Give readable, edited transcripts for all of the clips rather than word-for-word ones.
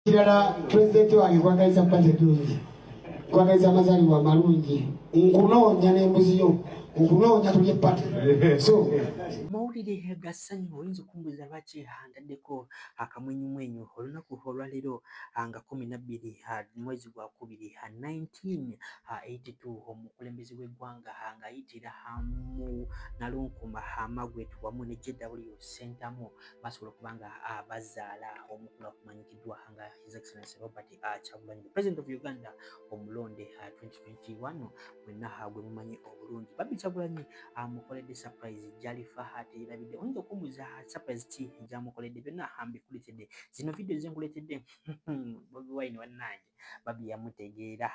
Kirala president wange kwagaliza mpate tungi. Kwagaliza amazaalibwa amalungi. Nkunoonya n'embuziyo. Nkunoonya tulye pate. So mawulire gassanyu oyinza okumbuuza lwaki ntaddeko akamwenyumwenyu olunaku olwaleero nga 12 mwezi gwa 2 1982 omukulembeze w'eggwanga ng'ayitira mu Nalunkuma Margaret wamu ne JW Sentamu basobola okuba nga bazaala omukulu akumanyikiddwa nga His Excellency Robert Kyagulanyi, the President of Uganda omulonde 2021 mwenna gwe mumanyi obulungi. Babbi Kyagulanyi amukoledde surprise Jalifa ate erabidde oyinza okumbuuza surprise ki gyamukoledde byonna mbikuletedde zino video zenkuletedde Bobi Wine wannange babbi yamutegeera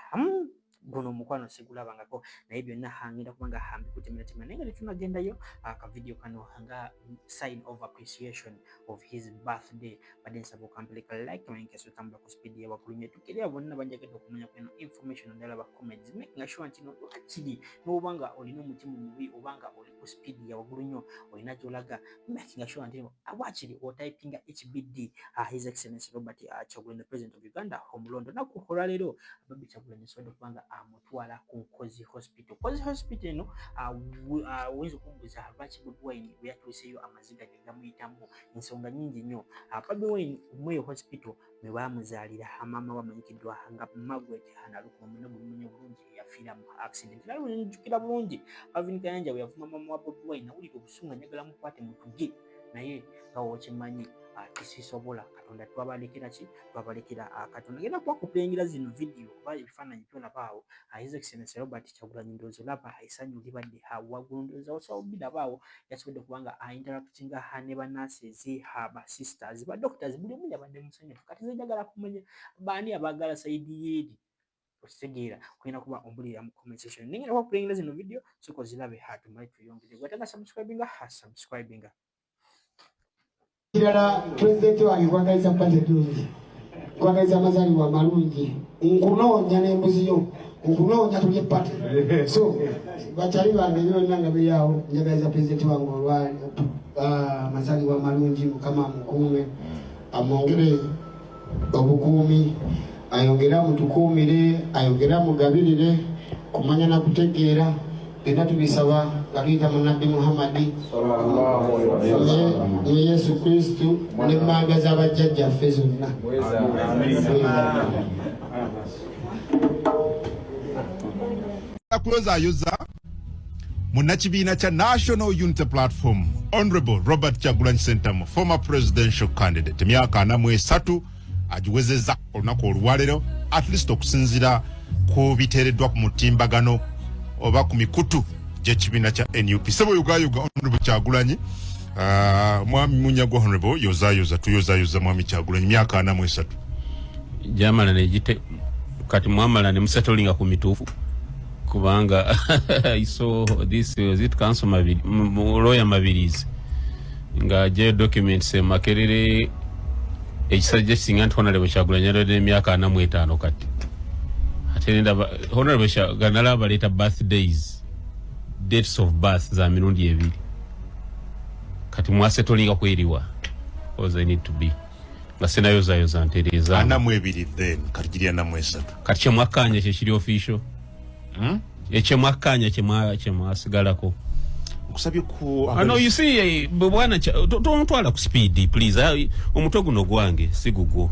guno omukwano sigulabangako naye byonna ngenda kuba nga mbikutemeratema naye nga tetunagendayo akavidiyo kano nga sign of appreciation of his birthday badde nsaba okampeleka like mankesi otambula ku speed ya waggulu nnyo tukkiriza bonna banjagedde okumanya kweno information ndala ba comments making sure nti no lwakiri n'obanga olina omutima mubi obanga oli ku speed ya waggulu nnyo olina gy'olaga making sure nti wakiri otypinga HBD His Excellency Robert Kyagulanyi, the President of Uganda omulondo naku olwaleero Babbi Kyagulanyi asobodde okuba nga amutwala ku Nkozi Hospital. Nkozi Hospital eno oyinza okumbuuza lwaki Bobi Wine bwe yatuuseeyo amaziga ge gamuyitamu ensonga nnyingi nnyo. Bobi Wine mweyo hospital mwe baamuzaalira maama wamanyikiddwa nga Margaret Nalunkuma munne mulimunye bulungi yafiira mu accident. Nali wenjukira bulungi Alvin Kayanja bwe yavuma maama wa Bobi Wine nawulira obusungu njagala mukwate mutuge naye nga wokimanyi tisisobola Katonda twabalekera ki twabalekera Katonda genda kuba kupulengera zino video oba ebifaananyi byolabaawo His Excellency Robert Kyagulanyi ndowooza olaba essanyu libadde waggulu ndowooza osobola birabaawo yasobodde kuba nga interactinga ne bannurses ba sisters ba doctors buli omu yabadde musanyufu kati nze njagala kumanya baani abaagala sayidi yeeri ositegeera kugenda kuba ombulira mu comment section naye ngenda kuba kupulengera zino video soko zirabe tumale tuyongere gwetanga subscribinga Kirala president wange kwagaliza mpate tungi. Kwagaliza amazaalibwa amalungi. Nkunoonya n'embuziyo. Nkunoonya tulye pate. So bakyali bange byonna nga biri awo njagaliza president wange olwali amazaalibwa amalungi Mukama amukuume amwongere obukuumi ayongere amutukuumire ayongere amugabirire kumanya na kutegeera byonna tubisaba nga tuyita mu Nabbi Muhammadi ne Yesu Kristu n'emmanga z'abajjajjaffe zonna. Ayoza munnakibiina kya National Unity Platform Honorable Robert Kyagulanyi Sentamu, former presidential candidate, emyaka 43 agiwezezza olunaku olwaleero at least okusinziira ku biteereddwa ku mutimbagano oba ku mikutu gy'ekibiina kya NUP. Sebo yugaayuga Honorable Kyagulanyi mwami Munyagwa Honorable yoza tuyoza mwami Kyagulanyi myaka 43 jamala nejite kati mwamala ne musetolinga ku mituufu kubanga I saw this was it council lawyer Mabirizi nga je documents makerere ekisuggesting anti Honorable Kyagulanyi yalode emyaka 45 kati atenda Honorable Kyagulanyi abaleta birthdays dates of birth za mirundi ebiri kati mwasetolinga kweriwa because I need to be basena yoza ntereza anamu ebiri then katigiria namu esatu kati kyemwakanya kyekiri official ekyemwakanya kyemwasigalako kusabye ku no you see bwana tontwala ku speed please omutwe guno gwange sigugwo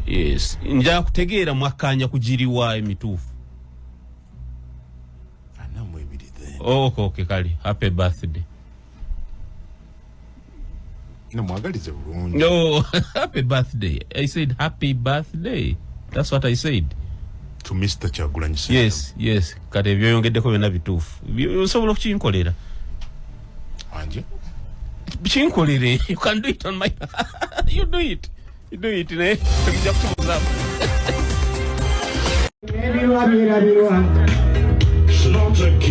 yes nja kutegeera mwakanya kujiriwa emituufu anamu ebiri then okay kali happy birthday no mwagalize bulungi no happy birthday I said happy birthday that's what I said to Mr. Kyagulanyi Sentamu. yes kati ebyoyongeddeko byonna bituufu osobola okukinkolera anje bikinkolere you can do it on my you do it naye tujja kukibuzamu Ebirwa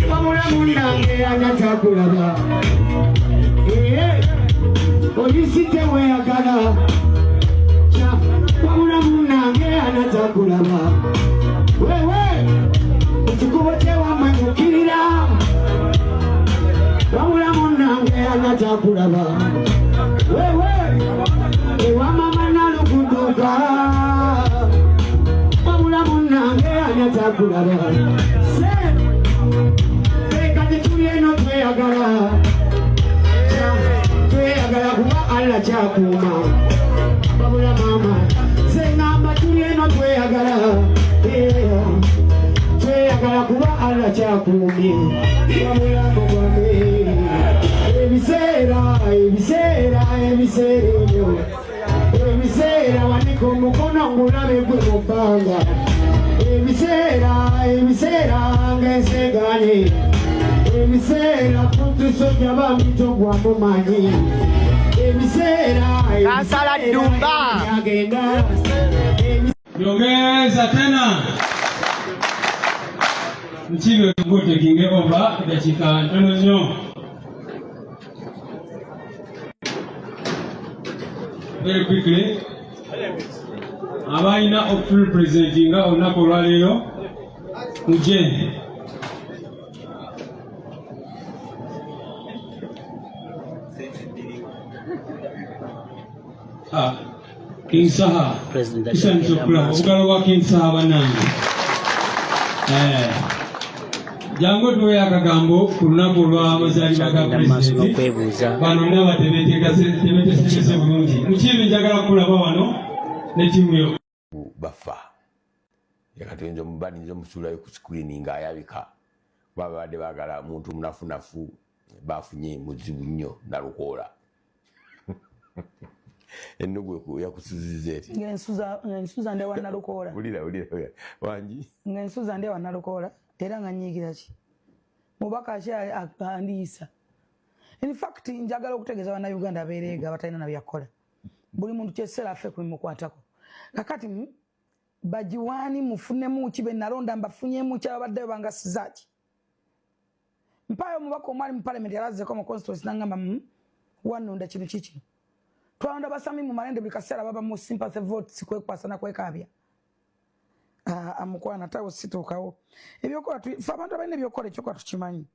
wabula munnange anatakulaba olisite weyagala wabula munnange anatakulaba wewe ekikubo kyewamanyukirira wabula munnange anatakulaba wewe ewamama naluguduka wabula munange anyachakulaba kati tulino tweyagala kuba alla kyakuma wabula mama sengamba tulino tweyagala kuba alla kyakumye wabula mugwame ebiseera wanika omukono ngulabe gwe mu bbanga ebiseera ng'ensegane ebiseera kutusojja bambito gwamumanyi ebiseera Kansala Ddumba agenda Nyongeza tena Mchiwe Ngote kinge over dakika ntono nnyo. Very quickly abaina okufulu presentinga olunaku olwaleero muje King Saha President obugalo bwa King Saha banange jango tuwe akagambo ku lunaku olw'amazaalibwa ga pulezidenti bano naba tebeteekese bulungi mukiibi njagala kulaba wano ne tiimu yo bafa yakatuyinza omubani nzo musuulayo ku screen ng'ayabika kuba babadde baagala muntu munafunafu bafunye muzibu nnyo nalukoola ennugu yakusuziza eti ngensuza ndi awa nalukoola ulira wangi ngensuza ndi awa nalukoola era nga nyiigira ki mubaka ki andiisa in fact njagala okutegeeza bannayuganda abeereega batalina nabyakola buli muntu kyesera affe kubimukwatako kakati bajiwani mufunemu kibe nalonda mbafunyemu kyabadde bangasizaaki mpayo mubaka omwali mu parliament yalazzeko mu constituency nangamba wanonda kintu kiki twalonda basami mu malende buli kaseera baba mu sympathy votes kwekwasana kwekabya amukwana tawo situukawo ebyokola fe abantu abalina ebyokola ekyokola tukimanyi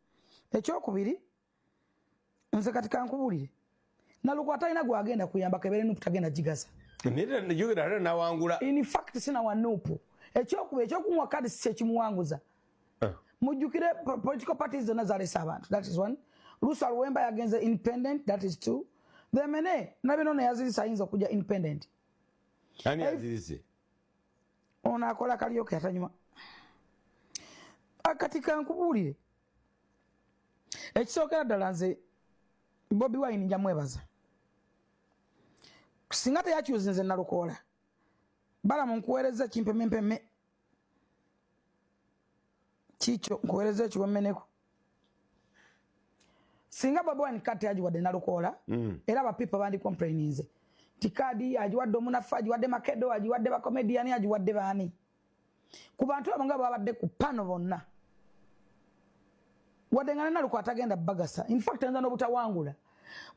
ekyokubiri nze kati kankubulire nalukwata alina gwagenda kuyambako ebeere nupu tagenda gigasa nawangula in fact sina wa nupu ekyokubiri ekyokunywa kadi si kyekimuwanguza mujjukire political parties zonna zalesa abantu that is one Lusa Luwemba yagenze independent that is two the mene nabino yazirisa ayinza okujja independent ani yazirise ona akola kalyoke atanyuma akatika nkubulire ekisookera ddala nze Bobi Wine nja mwebaza singa teyakyuza nze nalukoola bala munkuweereza kimpemempeme kikyo nkuweereza ekiwemeneko singa Bobi Wine kati agiwadde nalukoola era abapipa bandi complaininze tikadi agiwadde omunafu agiwadde makedo agiwadde bakomediani agiwadde baani ku bantu abo nga babadde ku pano bonna wadde nga nalukoola tagenda bagasa in fact nza n'obutawangula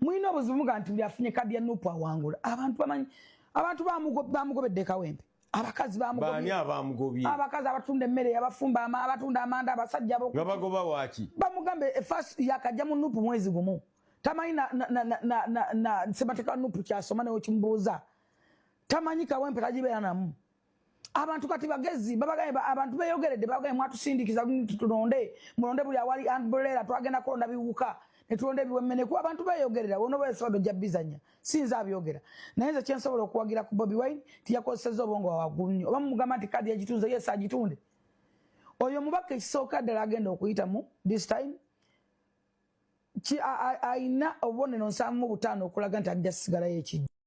mulina obuzibu nga nti byafunye kadi ya nupu awangula abantu bamanyi abantu bamugobedde kawempe abakazi bamugobye abakazi abatunda emmere abafumba abatunda amanda abasajja nga bagoba waaki bamugambe efasi yakajja mu nupu mwezi gumu tamanyi na semateka nupu kyasoma newe kimubuuza tamanyi kawempe tagibeera namu abantu kati bagezi babagaye abantu beyogeredde babagaye mwatusindikiza tulonde mulonde buli awali umbrella twagenda kulonda biwuka netulonde ebiwemeneku abantu beyogerera wono besodo jabizanya sinza abyogera naye nze kyensobola okuwagira ku Bobi Wine tiyakozeseza obwongo wawaggulu oba mugamba nti kadi yagitunze yes agitunde oyo mubaka ekisooka ddala agenda okuyitamu this time ayina obubonero 75 okulaga nti ajja sigalayo ekijja